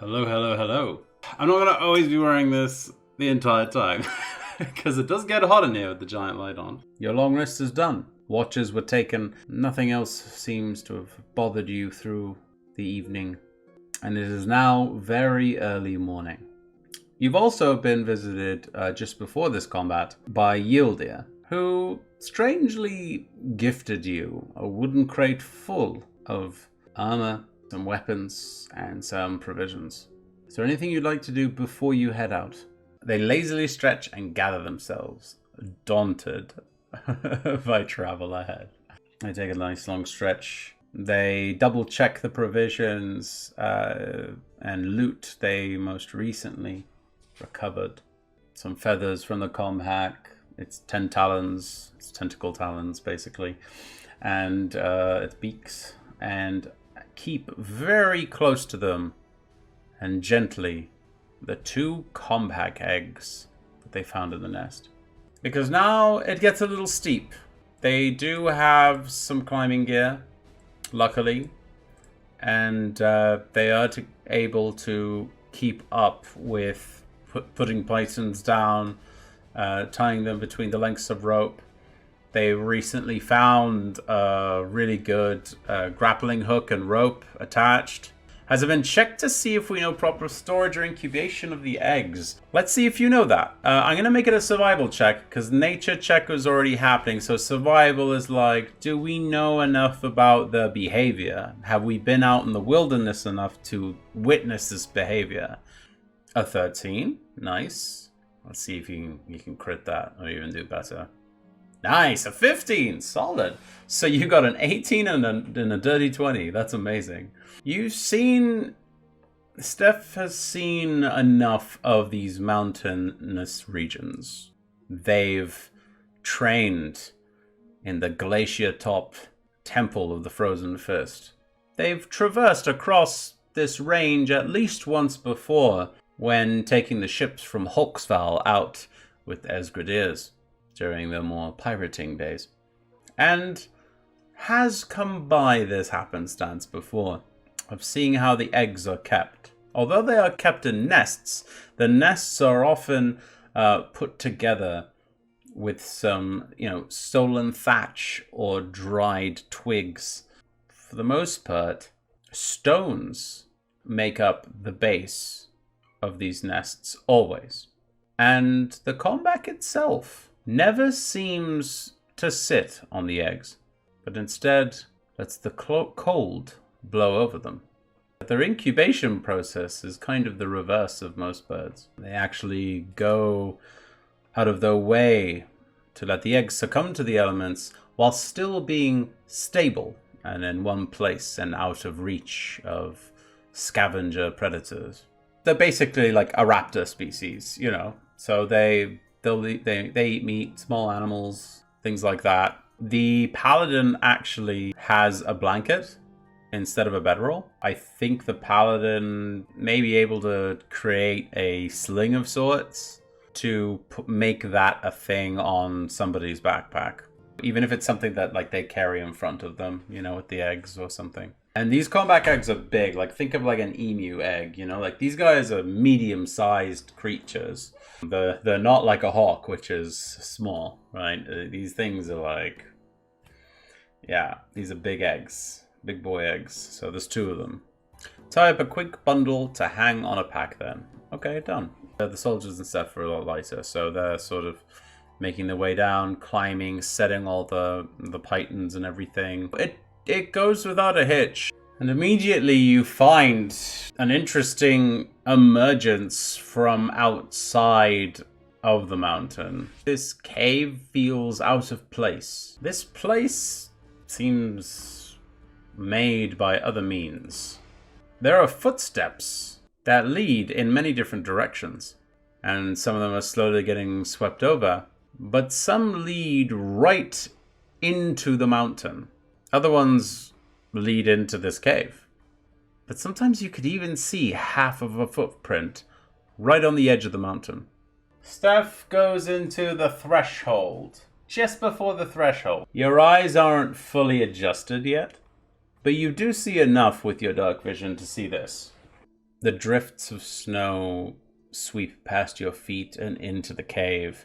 Hello, hello, hello. I'm not going to always be wearing this the entire time, because it does get hot in here with the giant light on. Your long rest is done. Watches were taken. Nothing else seems to have bothered you through the evening. And it is now very early morning. You've also been visited just before this combat by Yildir, who strangely gifted you a wooden crate full of armor, some weapons, and some provisions. Is there anything you'd like to do before you head out? They lazily stretch and gather themselves, daunted by travel ahead. They take a nice long stretch. They double check the provisions and loot they most recently recovered. Some feathers from the comhack. It's 10 talons. It's tentacle talons, basically. And its beaks. And keep very close to them and gently the 2 comhack eggs that they found in the nest. Because now it gets a little steep. They do have some climbing gear, luckily, and they are able to keep up with putting pythons down, tying them between the lengths of rope. They recently found a really good grappling hook and rope attached. Has it been checked to see if we know proper storage or incubation of the eggs? Let's see if you know that. I'm going to make it a survival check because nature check was already happening. So survival is like, do we know enough about their behavior? Have we been out in the wilderness enough to witness this behavior? A 13. Nice. Let's see if you can crit that or even do better. Nice, a 15, solid. So you got an 18 and a dirty 20. That's amazing. Steph has seen enough of these mountainous regions. They've trained in the glacier top temple of the Frozen Fist. They've traversed across this range at least once before when taking the ships from Hulksval out with Esgradiers during the more pirating days, and has come by this happenstance before of seeing how the eggs are kept. Although they are kept in nests, the nests are often put together with some, stolen thatch or dried twigs. For the most part, stones make up the base of these nests always. And the combat itself never seems to sit on the eggs, but instead lets the cold blow over them. But their incubation process is kind of the reverse of most birds. They actually go out of their way to let the eggs succumb to the elements while still being stable and in one place and out of reach of scavenger predators. They're basically like a raptor species, so they eat meat, small animals, things like that. The paladin actually has a blanket instead of a bedroll. I think the paladin may be able to create a sling of sorts to make that a thing on somebody's backpack. Even if it's something that they carry in front of them, with the eggs or something. And these combat eggs are big. Think of an emu egg, these guys are medium-sized creatures. They're not like a hawk, which is small, right? These things are these are big eggs, big boy eggs. So there's 2 of them. Tie up a quick bundle to hang on a pack then. Okay, done. The soldiers and stuff are a lot lighter, so they're sort of making their way down, climbing, setting all the pythons and everything. It goes without a hitch. And immediately you find an interesting emergence from outside of the mountain. This cave feels out of place. This place seems made by other means. There are footsteps that lead in many different directions, and some of them are slowly getting swept over, but some lead right into the mountain. Other ones lead into this cave. But sometimes you could even see half of a footprint right on the edge of the mountain. Steph goes into the threshold. Just before the threshold. Your eyes aren't fully adjusted yet, but you do see enough with your dark vision to see this. The drifts of snow sweep past your feet and into the cave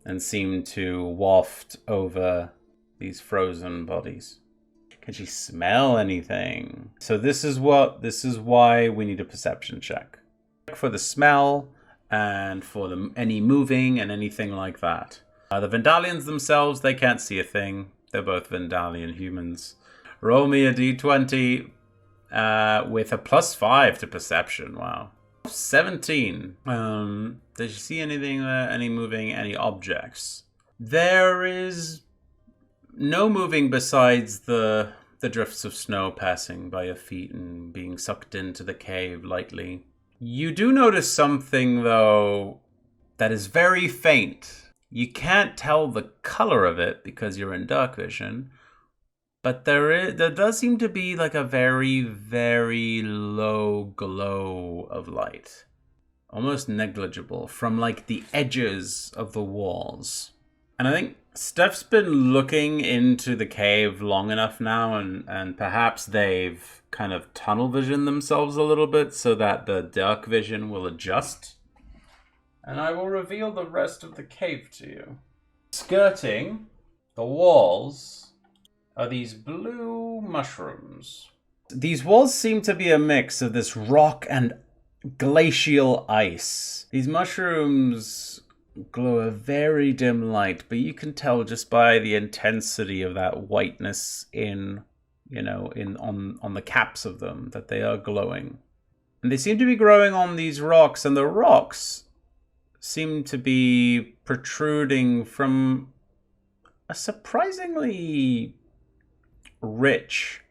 and seem to waft over these frozen bodies. Can she smell anything? So this is why we need a perception check. For the smell and for any moving and anything like that. The Vendalians themselves, they can't see a thing. They're both Vendalian humans. Roll me a d20 with a +5 to perception. Wow. 17. Does you see anything there? Any moving? Any objects? There is no moving besides the drifts of snow passing by your feet and being sucked into the cave lightly. You do notice something, though, that is very faint. You can't tell the color of it because you're in dark vision, but there does seem to be like a very, very low glow of light. Almost negligible from like the edges of the walls. And I think Steph's been looking into the cave long enough now, and perhaps they've kind of tunnel visioned themselves a little bit so that the dark vision will adjust. And I will reveal the rest of the cave to you. Skirting the walls are these blue mushrooms. These walls seem to be a mix of this rock and glacial ice. These mushrooms glow a very dim light, but you can tell just by the intensity of that whiteness on the caps of them that they are glowing. And they seem to be growing on these rocks, and the rocks seem to be protruding from a surprisingly rich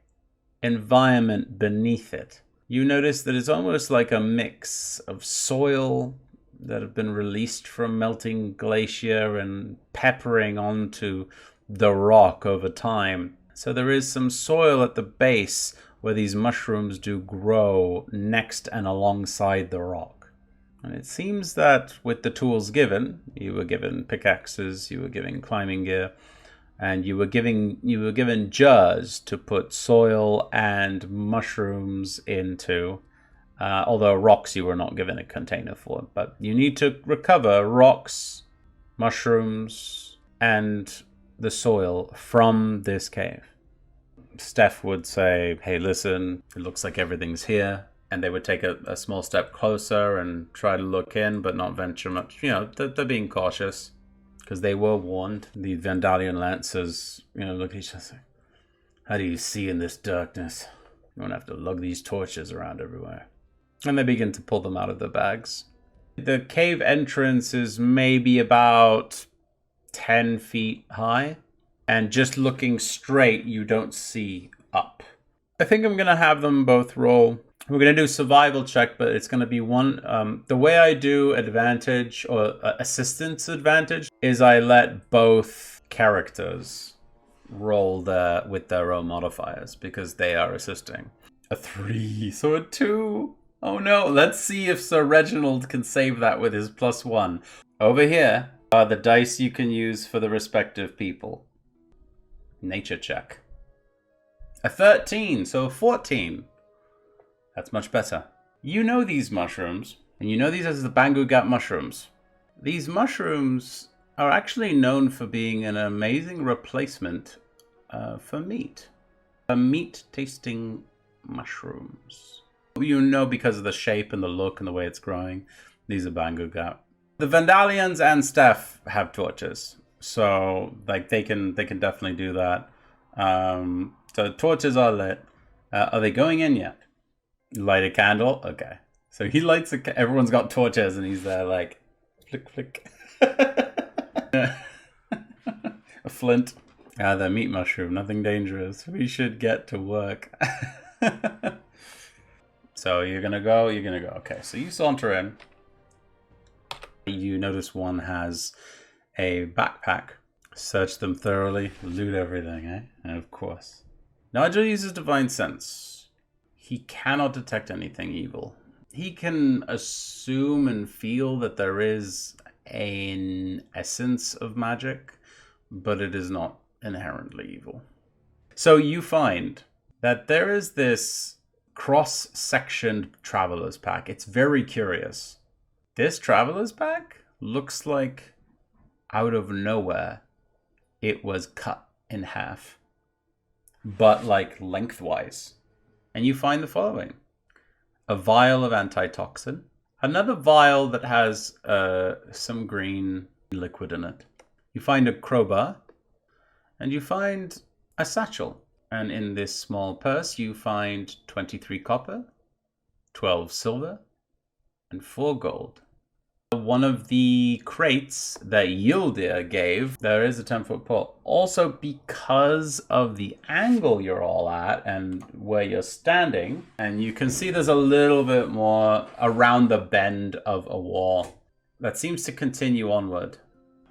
environment beneath it. You notice that it's almost like a mix of soil that have been released from melting glacier and peppering onto the rock over time. So there is some soil at the base where these mushrooms do grow next and alongside the rock. And it seems that with the tools given, you were given pickaxes, you were given climbing gear, and you were given jars to put soil and mushrooms into. Although rocks you were not given a container for. But you need to recover rocks, mushrooms, and the soil from this cave. Steph would say, hey, listen, it looks like everything's here. And they would take a small step closer and try to look in, but not venture much. You know, they're being cautious because they were warned. The Vandalian Lancers, look at each other. How do you see in this darkness? You won't have to lug these torches around everywhere. And they begin to pull them out of the bags. The cave entrance is maybe about 10 feet high. And just looking straight, you don't see up. I think I'm going to have them both roll. We're going to do survival check, but it's going to be one. The way I do advantage or assistance advantage is I let both characters roll with their own modifiers because they are assisting. A 3, so a 2. Oh no, let's see if Sir Reginald can save that with his +1. Over here are the dice you can use for the respective people. Nature check. A 13, so a 14. That's much better. You know these mushrooms, and you know these as the Bangugat mushrooms. These mushrooms are actually known for being an amazing replacement for meat. Meat-tasting mushrooms. You know because of the shape and the look and the way it's growing. These are Bangugat. The Vandalians and Steph have torches, so like they can definitely do that. So torches are lit. Are they going in yet? Light a candle. Okay, so he lights everyone's got torches, and he's there like flick flick. A flint. The meat mushroom. Nothing dangerous. We should get to work. So you're gonna go. Okay, so you saunter in. You notice one has a backpack. Search them thoroughly. Loot everything, eh? And of course. Nigel uses Divine Sense. He cannot detect anything evil. He can assume and feel that there is an essence of magic, but it is not inherently evil. So you find that there is this cross-sectioned traveler's pack. It's very curious. This traveler's pack looks like out of nowhere it was cut in half, but like lengthwise. And you find the following: a vial of antitoxin, another vial that has some green liquid in it. You find a crowbar, and you find a satchel. And in this small purse, you find 23 copper, 12 silver, and 4 gold. One of the crates that Yildir gave, there is a 10-foot pole. Also, because of the angle you're all at and where you're standing, and you can see there's a little bit more around the bend of a wall that seems to continue onward.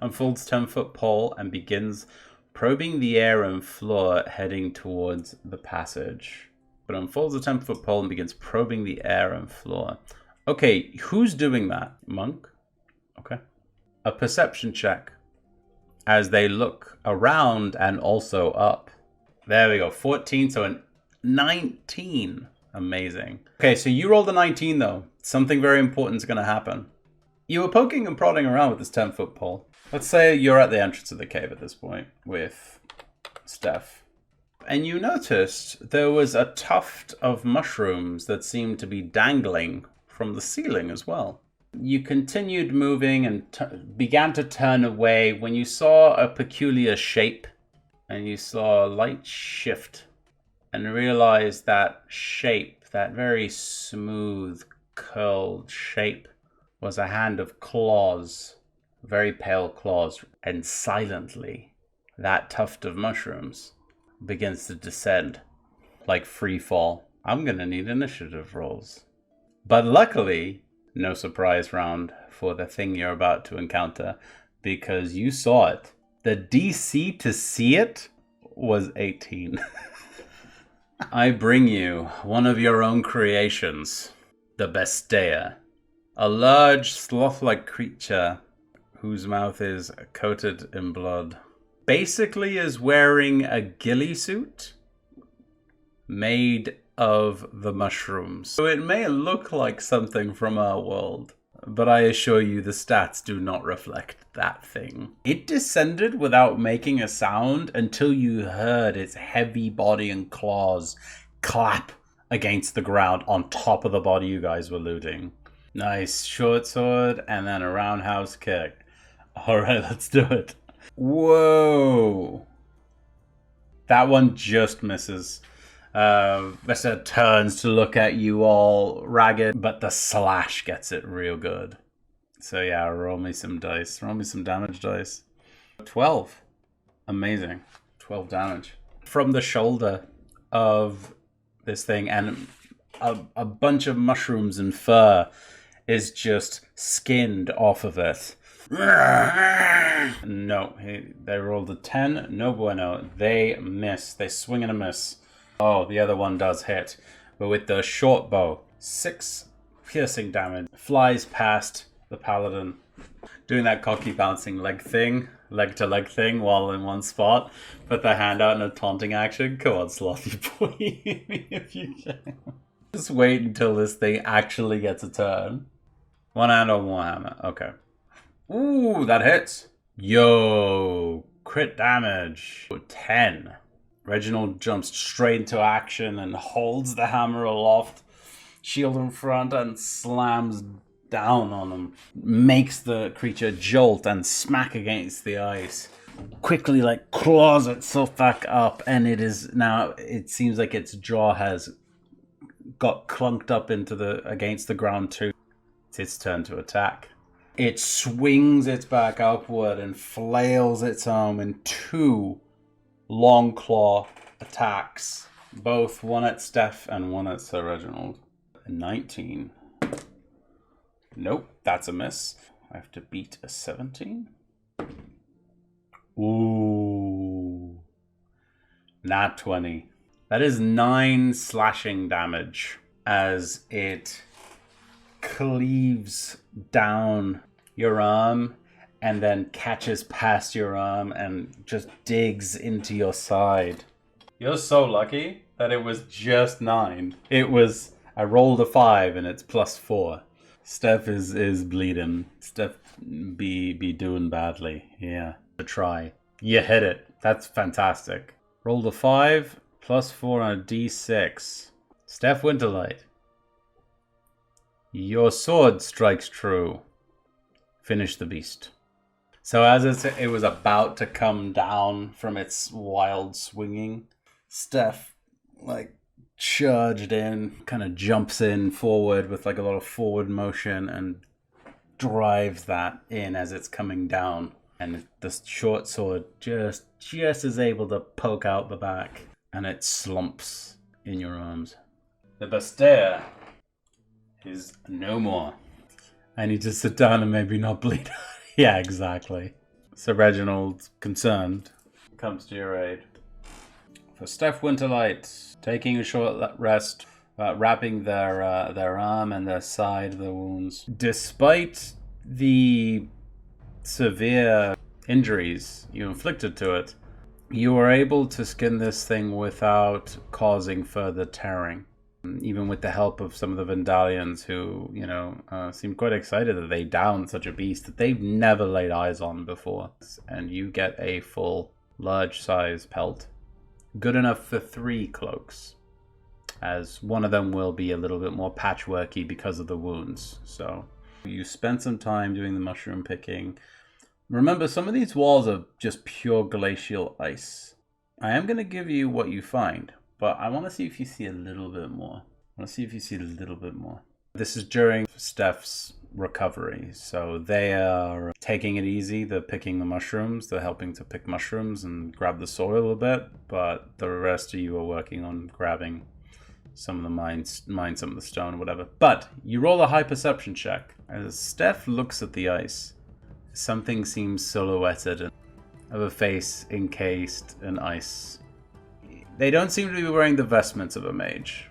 Unfolds 10-foot pole and begins probing the air and floor heading towards the passage. But unfolds a 10-foot pole and begins probing the air and floor. Okay, who's doing that? Monk? Okay. A perception check as they look around and also up. There we go, 14, so a 19. Amazing. Okay, so you rolled a 19 though. Something very important is going to happen. You were poking and prodding around with this 10-foot pole. Let's say you're at the entrance of the cave at this point with Steph. And you noticed there was a tuft of mushrooms that seemed to be dangling from the ceiling as well. You continued moving and began to turn away when you saw a peculiar shape, and you saw a light shift and realized that shape, that very smooth, curled shape, was a hand of claws, very pale claws, and silently that tuft of mushrooms begins to descend like free fall. I'm gonna need initiative rolls. But luckily, no surprise round for the thing you're about to encounter, because you saw it. The DC to see it was 18. I bring you one of your own creations, the Bestea, a large sloth-like creature whose mouth is coated in blood. Basically is wearing a ghillie suit made of the mushrooms. So it may look like something from our world, but I assure you the stats do not reflect that thing. It descended without making a sound until you heard its heavy body and claws clap against the ground on top of the body you guys were looting. Nice short sword and then a roundhouse kick. Alright, let's do it. Whoa. That one just misses. Vesta turns to look at you all ragged, but the slash gets it real good. So yeah, roll me some dice. Roll me some damage dice. 12. Amazing. 12 damage. From the shoulder of this thing, and a bunch of mushrooms and fur is just skinned off of it. No, they rolled a 10. No bueno. They miss. They swing and a miss. Oh, the other one does hit. But with the short bow, 6 piercing damage. Flies past the paladin, doing that cocky bouncing leg to leg thing while in one spot. Put the hand out in a taunting action. Come on, Slothy boy, if you can. Just wait until this thing actually gets a turn. One hand on one hammer. Okay. Ooh, that hits. Yo, crit damage. 10. Reginald jumps straight into action and holds the hammer aloft, shield in front, and slams down on him. Makes the creature jolt and smack against the ice. Quickly, claws itself back up, and it seems like its jaw has got clunked up against the ground too. It's its turn to attack. It swings its back upward and flails its arm in 2 long claw attacks, both one at Steph and one at Sir Reginald. 19. Nope, that's a miss. I have to beat a 17. Ooh. Nat 20. That is 9 slashing damage as it cleaves down your arm and then catches past your arm and just digs into your side. You're so lucky that it was just 9. I rolled a 5 and it's +4. Steph is bleeding. Steph be doing badly. Yeah, to try. You hit it. That's fantastic. Rolled a 5, +4 on a D6. Steph Winterlight. Your sword strikes true. Finish the beast. So as it was about to come down from its wild swinging, Steph, charged in, kind of jumps in forward with, a lot of forward motion and drives that in as it's coming down. And the short sword just is able to poke out the back, and it slumps in your arms. The Bastere is no more. I need to sit down and maybe not bleed. Yeah, exactly. So Reginald, concerned, comes to your aid. For Steph Winterlight, taking a short rest, wrapping their arm and their side of the wounds. Despite the severe injuries you inflicted to it, you were able to skin this thing without causing further tearing. Even with the help of some of the Vandalians who, seemed quite excited that they downed such a beast that they've never laid eyes on before. And you get a full, large-size pelt. Good enough for 3 cloaks, as one of them will be a little bit more patchworky because of the wounds. So you spent some time doing the mushroom picking. Remember, some of these walls are just pure glacial ice. I am going to give you what you find, but I want to see if you see a little bit more. This is during Steph's recovery, so they are taking it easy. They're picking the mushrooms. They're helping to pick mushrooms and grab the soil a bit, but the rest of you are working on grabbing some of the mine some of the stone, whatever. But you roll a high perception check. As Steph looks at the ice, something seems silhouetted of a face encased in ice. They don't seem to be wearing the vestments of a mage.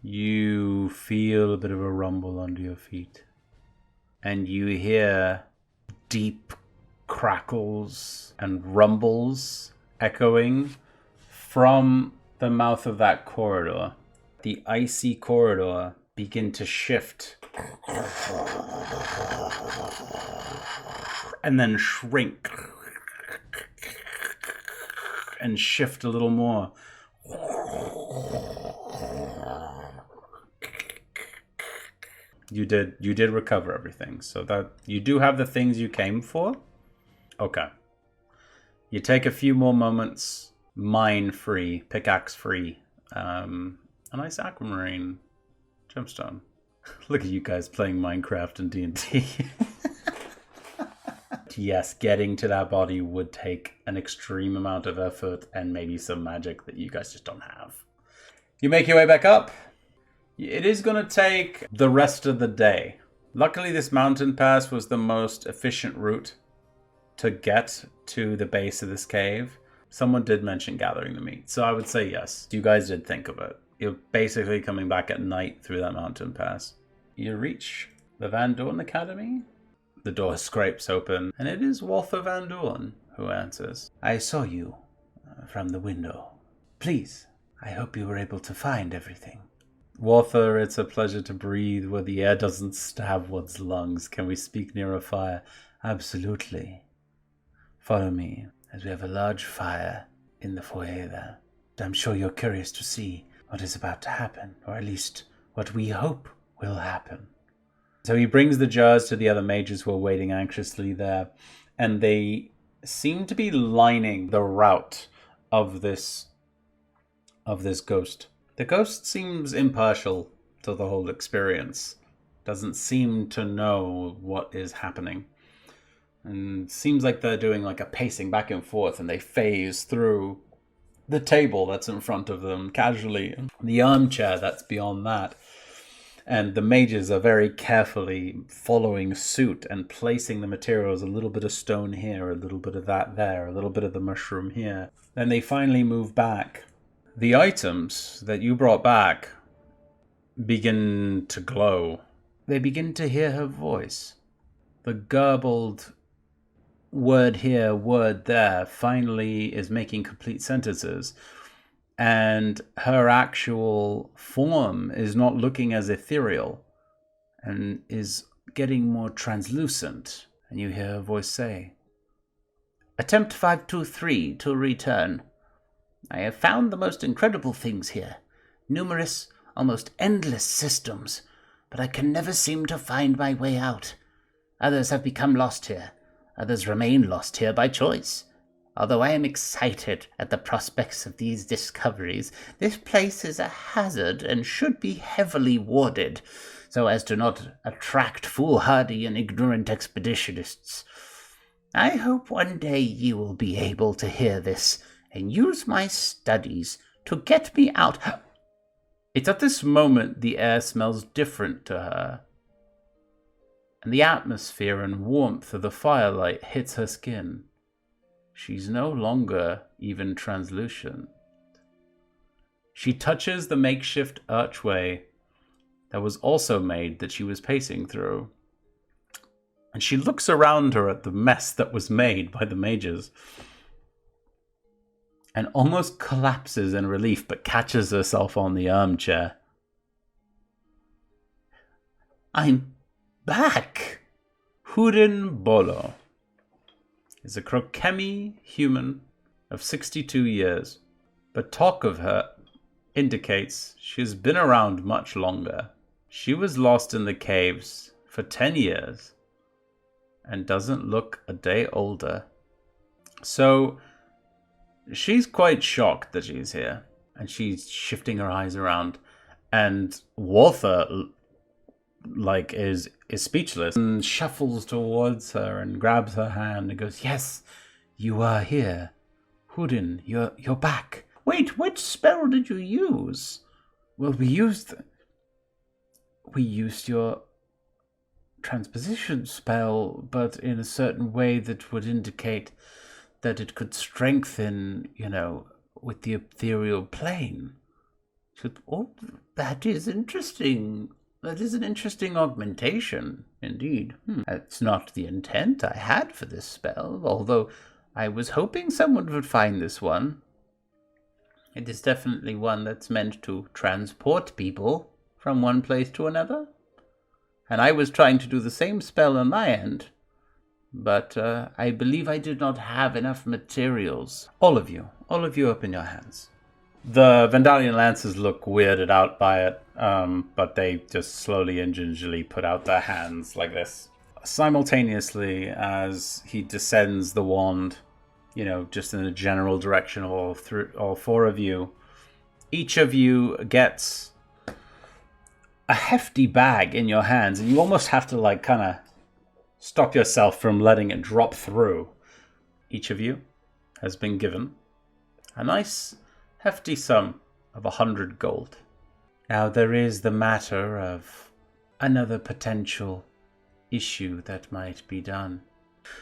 You feel a bit of a rumble under your feet, and you hear deep crackles and rumbles echoing from the mouth of that corridor. The icy corridor begin to shift and then shrink and shift a little more. You did recover everything, so that you do have the things you came for. Okay. You take a few more moments, mine free, pickaxe free, a nice aquamarine gemstone. Look at you guys playing Minecraft and D&D. Yes, getting to that body would take an extreme amount of effort and maybe some magic that you guys just don't have. You make your way back up. It is going to take the rest of the day. Luckily, this mountain pass was the most efficient route to get to the base of this cave. Someone did mention gathering the meat, so I would say yes. You guys did think of it. You're basically coming back at night through that mountain pass. You reach the Van Dorn Academy. The door scrapes open, and it is Walther Van Dorn who answers. I saw you from the window. Please, I hope you were able to find everything. Walther, it's a pleasure to breathe where the air doesn't stab one's lungs. Can we speak near a fire? Absolutely. Follow me, as we have a large fire in the foyer there. I'm sure you're curious to see what is about to happen, or at least what we hope will happen. So he brings the jars to the other mages who are waiting anxiously there, and they seem to be lining the route of this ghost. The ghost seems impartial to the whole experience. Doesn't seem to know what is happening. And seems like they're doing like a pacing back and forth, and they phase through the table that's in front of them casually, the armchair that's beyond that. And the mages are very carefully following suit and placing the materials, a little bit of stone here, a little bit of that there, a little bit of the mushroom here. Then they finally move back. The items that you brought back begin to glow. They begin to hear her voice. The garbled word here, word there, finally is making complete sentences. and her actual form is not looking as ethereal and is getting more translucent. And you hear her voice say, "Attempt 523 to return. I have found the most incredible things here. Numerous, almost endless systems, but I can never seem to find my way out. Others have become lost here. Others remain lost here by choice. Although I am excited at the prospects of these discoveries, this place is a hazard and should be heavily warded, so as to not attract foolhardy and ignorant expeditionists. I hope one day you will be able to hear this and use my studies to get me out." It's at this moment the air smells different to her, and the atmosphere and warmth of the firelight hits her skin. She's no longer even translucent. She touches the makeshift archway that was also made that she was pacing through, and she looks around her at the mess that was made by the mages, and almost collapses in relief, but catches herself on the armchair. "I'm back!" Hudin Bolo is a Krokemi human of 62 years, but talk of her indicates she has been around much longer. She was lost in the caves for 10 years and doesn't look a day older. So she's quite shocked that she's here, and she's shifting her eyes around, and Walther is speechless and shuffles towards her and grabs her hand and goes, "Yes, you are here. Hudin, you're back. Wait, which spell did you use?" "Well, we used your transposition spell, but in a certain way that would indicate that it could strengthen, with the ethereal plane." "Oh, that is interesting. That is an interesting augmentation, indeed. That's not the intent I had for this spell, although I was hoping someone would find this one. It is definitely one that's meant to transport people from one place to another. And I was trying to do the same spell on my end, but I believe I did not have enough materials." All of you open your hands. The Vandalian Lancers look weirded out by it, but they just slowly and gingerly put out their hands like this. Simultaneously, as he descends the wand, just in a general direction of all four of you, each of you gets a hefty bag in your hands, and you almost have to kind of stop yourself from letting it drop through. Each of you has been given a nice hefty sum of 100 gold. Now there is the matter of another potential issue that might be done.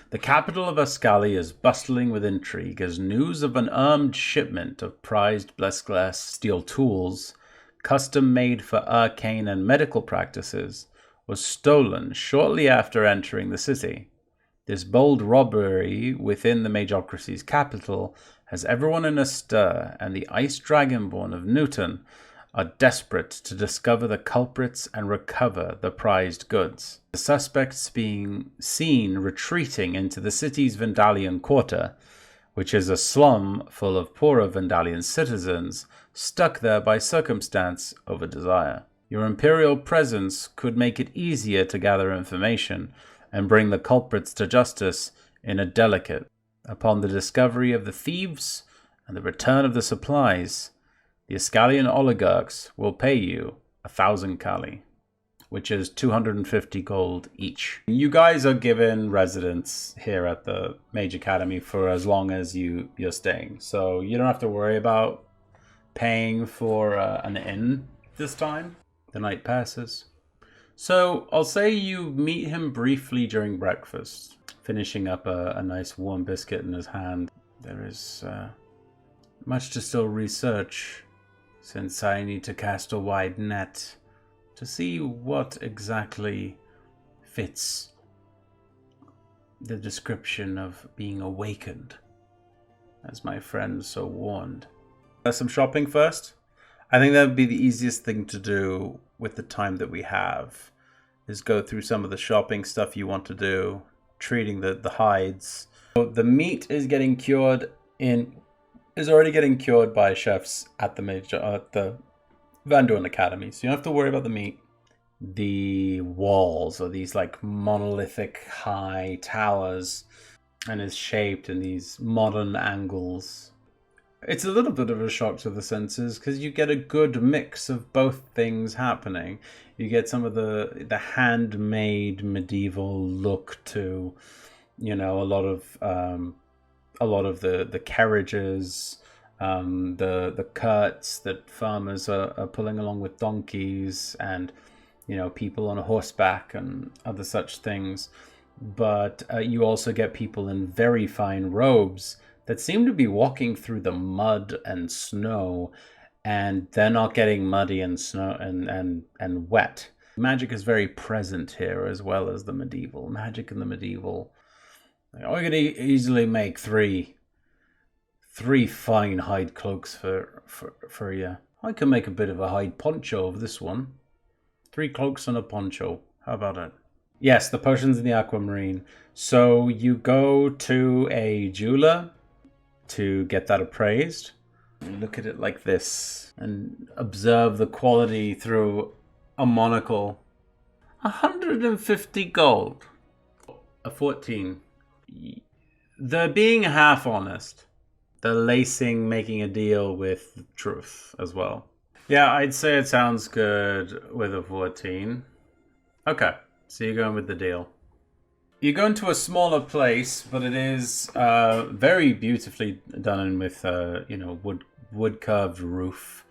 The capital of Ascali is bustling with intrigue as news of an armed shipment of prized Blessglass steel tools, custom made for arcane and medical practices, was stolen shortly after entering the city. This bold robbery within the Majocracy's capital has everyone in a stir, and the Ice Dragonborn of Newton are desperate to discover the culprits and recover the prized goods. The suspects being seen retreating into the city's Vandalian quarter, which is a slum full of poorer Vandalian citizens, stuck there by circumstance over desire. Your Imperial presence could make it easier to gather information and bring the culprits to justice in a delicate. Upon the discovery of the thieves and the return of the supplies, the Ascalian oligarchs will pay you 1,000 Kali, which is 250 gold each. You guys are given residence here at the Mage Academy for as long as you're staying, so you don't have to worry about paying for an inn this time. The night passes. So I'll say you meet him briefly during breakfast, finishing up a nice warm biscuit in his hand. There is much to still research, since I need to cast a wide net to see what exactly fits the description of being awakened, as my friend so warned. some shopping first. I think that would be the easiest thing to do with the time that we have, is go through some of the shopping stuff you want to do, treating the hides. So the meat is getting cured is already getting cured by chefs at the Van Dorn Academy. So you don't have to worry about the meat. The walls are these like monolithic high towers and is shaped in these modern angles. It's a little bit of a shock to the senses because you get a good mix of both things happening. You get some of the handmade medieval look to, you know, a lot of the carriages, the carts that farmers are pulling along with donkeys, and, you know, people on horseback and other such things. But you also get people in very fine robes that seem to be walking through the mud and snow, and they're not getting muddy and snow and wet. Magic is very present here, as well as the medieval. Magic and the medieval. I could easily make three fine hide cloaks for you. I can make a bit of a hide poncho of this one. 3 cloaks and a poncho. How about it? Yes, the potions in the aquamarine. So you go to a jeweler to get that appraised. Look at it like this and observe the quality through a monocle. 150 gold. A 14. They're being half honest. They're lacing, making a deal with truth as well. Yeah, I'd say it sounds good with a 14. Okay, so you're going with the deal. You go into a smaller place, but it is very beautifully done with, wood carved roof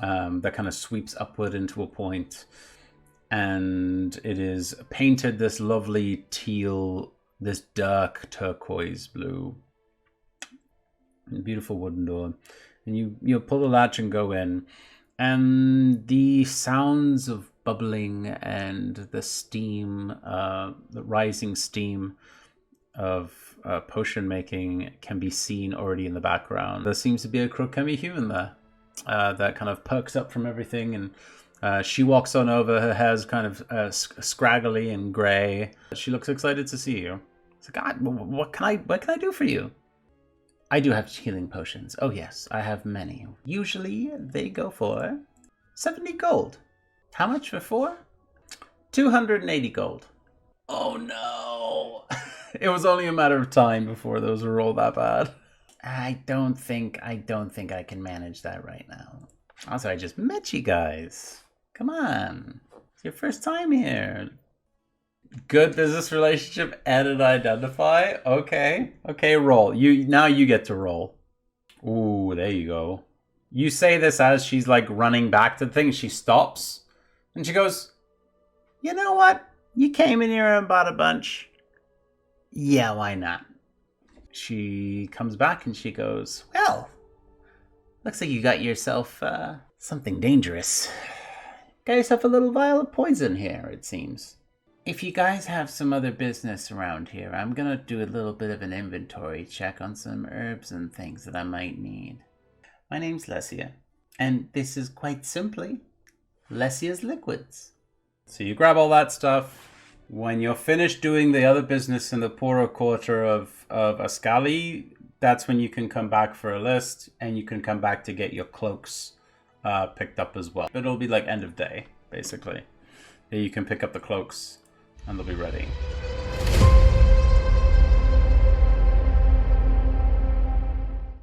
that kind of sweeps upward into a point. And it is painted this lovely teal, this dark turquoise blue. Beautiful wooden door. And you pull the latch and go in. And the sounds of bubbling and the steam, the rising steam of potion making can be seen already in the background. There seems to be a Crokemi human there that kind of perks up from everything, and she walks on over. Her hair's kind of scraggly and grey. She looks excited to see you. It's like, God, what can I do for you? I do have healing potions. Oh yes, I have many. Usually they go for 70 gold. How much for 4? 280 gold. Oh no! It was only a matter of time before those were all that bad. I don't think I can manage that right now. Also, I just met you guys. Come on. It's your first time here. Good business relationship, edit, identify. Okay, roll. Now you get to roll. Ooh, there you go. You say this as she's like running back to the thing. She stops and she goes, "You know what? You came in here and bought a bunch. Yeah, why not?" She comes back and she goes, "Well, looks like you got yourself something dangerous. Got yourself a little vial of poison here, it seems. If you guys have some other business around here, I'm gonna do a little bit of an inventory check on some herbs and things that I might need. My name's Lesia, and this is quite simply Lesia's Liquids." So you grab all that stuff. When you're finished doing the other business in the poorer quarter of Ascali, that's when you can come back for a list, and you can come back to get your cloaks picked up as well. But it'll be like end of day, basically. You can pick up the cloaks and they'll be ready.